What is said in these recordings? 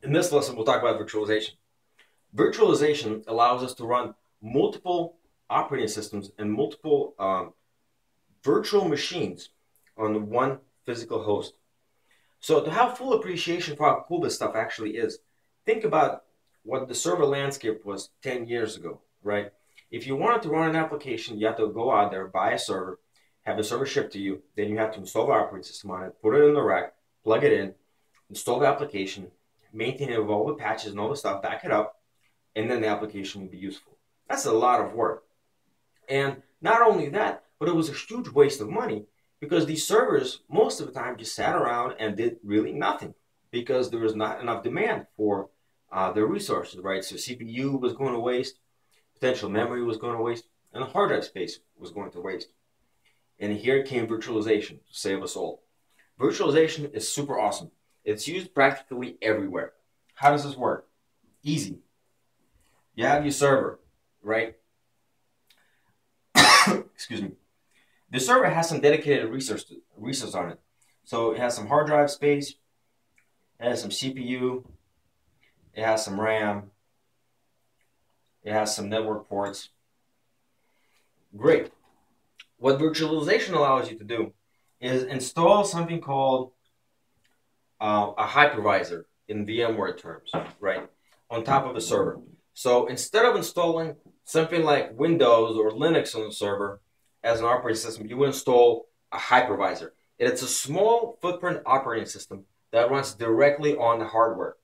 In this lesson, we'll talk about virtualization. Virtualization allows us to run multiple operating systems and multiple virtual machines on one physical host. So to have full appreciation for how cool this stuff actually is, think about what the server landscape was 10 years ago, right? If you wanted to run an application, you have to go out there, buy a server, have the server shipped to you, then you have to install the operating system on it, put it in the rack, plug it in, install the application, maintain it with all the patches and all the stuff, back it up, and then the application will be useful. That's a lot of work. And not only that, but it was a huge waste of money because these servers, most of the time, just sat around and did really nothing because there was not enough demand for their resources, right? So CPU was going to waste, potential memory was going to waste, and the hard drive space was going to waste. And here came virtualization to save us all. Virtualization is super awesome. It's used practically everywhere. How does this work? Easy. You have your server, right? Excuse me. The server has some dedicated resource on it. So it has some hard drive space, it has some CPU, it has some RAM, it has some network ports. Great. What virtualization allows you to do is install something called a hypervisor in VMware terms, right, on top of the server. So instead of installing something like Windows or Linux on the server as an operating system, you would install a hypervisor. And it's a small footprint operating system that runs directly on the hardware.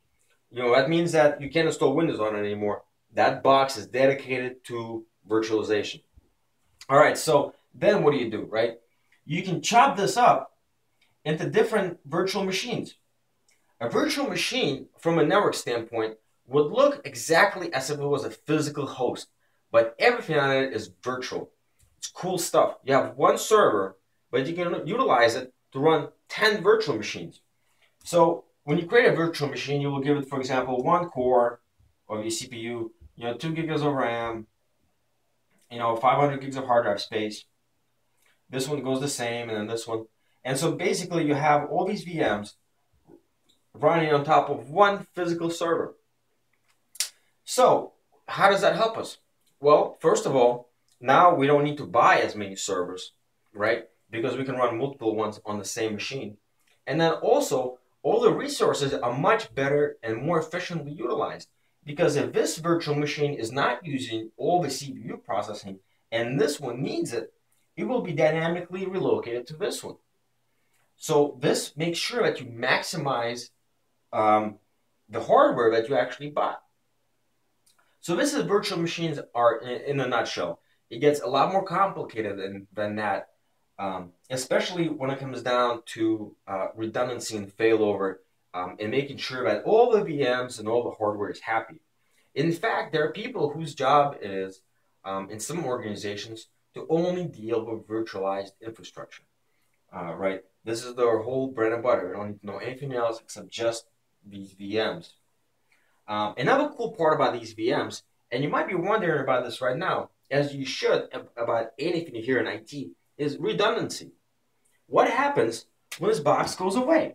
That means that you can't install Windows on it anymore. That box is dedicated to virtualization. All right, so then what do, right? You can chop this up into different virtual machines. A virtual machine, from a network standpoint, would look exactly as if it was a physical host, but everything on it is virtual. It's cool stuff. You have one server, but you can utilize it to run 10 virtual machines. So when you create a virtual machine, you will give it, for example, one core of your CPU, 2 gigs of RAM, 500 gigs of hard drive space. This one goes the same, and then this one. And so basically you have all these VMs running on top of one physical server. So how does that help us? Well, first of all, now we don't need to buy as many servers, right? Because we can run multiple ones on the same machine. And then also, all the resources are much better and more efficiently utilized. Because if this virtual machine is not using all the CPU processing and this one needs it, it will be dynamically relocated to this one. So this makes sure that you maximize the hardware that you actually bought. So this is virtual machines are in a nutshell. It gets a lot more complicated than that, especially when it comes down to redundancy and failover and making sure that all the VMs and all the hardware is happy. In fact, there are people whose job is, in some organizations, to only deal with virtualized infrastructure, right? This is their whole bread and butter. They don't need to know anything else except just these VMs. Another cool part about these VMs, and you might be wondering about this right now, as you should about anything you hear in IT, is redundancy. What happens when this box goes away?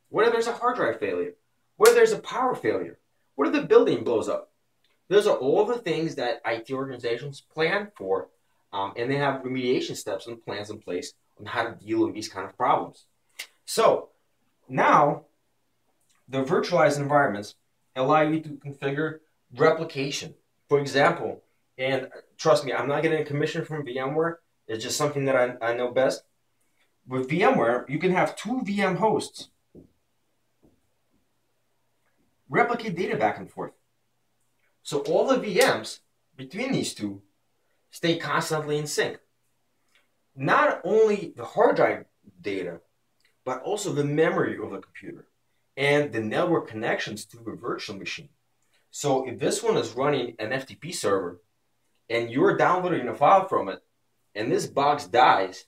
What if there's a hard drive failure? What if there's a power failure? What if the building blows up? Those are all the things that IT organizations plan for, and they have remediation steps and plans in place on how to deal with these kind of problems. So now the virtualized environments allow you to configure replication. For example, and trust me, I'm not getting a commission from VMware. It's just something that I know best. With VMware, you can have 2 VM hosts replicate data back and forth. So all the VMs between these two stay constantly in sync. Not only the hard drive data, but also the memory of the computer and the network connections to the virtual machine. So if this one is running an FTP server and you're downloading a file from it and this box dies,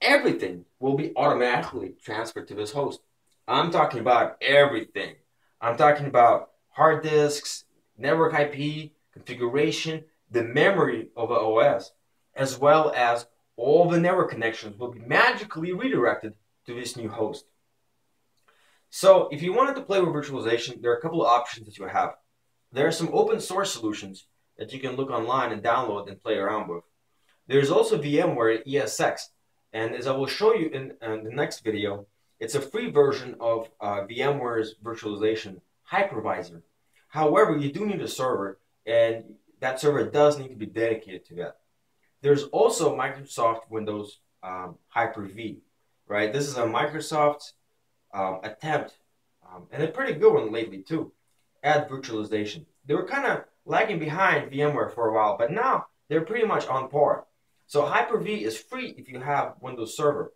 everything will be automatically transferred to this host. I'm talking about everything. I'm talking about hard disks, network IP, configuration, the memory of the OS, as well as all the network connections will be magically redirected to this new host. So if you wanted to play with virtualization, there are a couple of options that you have. There are some open source solutions that you can look online and download and play around with. There's also VMware ESX, and as I will show you in the next video, it's a free version of VMware's virtualization hypervisor. However, you do need a server, and that server does need to be dedicated to that. There's also Microsoft Windows Hyper-V, right? This is a Microsoft attempt, and a pretty good one lately too, at virtualization. They were kind of lagging behind VMware for a while, but now they're pretty much on par. So Hyper-V is free if you have Windows Server.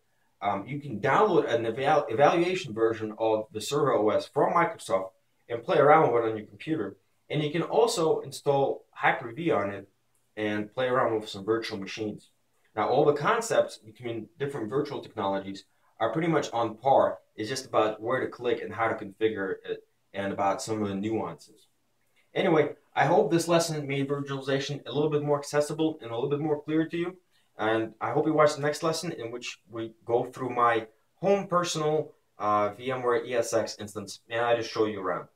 You can download an evaluation version of the Server OS from Microsoft and play around with it on your computer. And you can also install Hyper-V on it and play around with some virtual machines. Now, all the concepts between different virtual technologies are pretty much on par. It's just about where to click and how to configure it and about some of the nuances. Anyway, I hope this lesson made virtualization a little bit more accessible and a little bit more clear to you. And I hope you watch the next lesson in which we go through my home personal VMware ESX instance and I just show you around.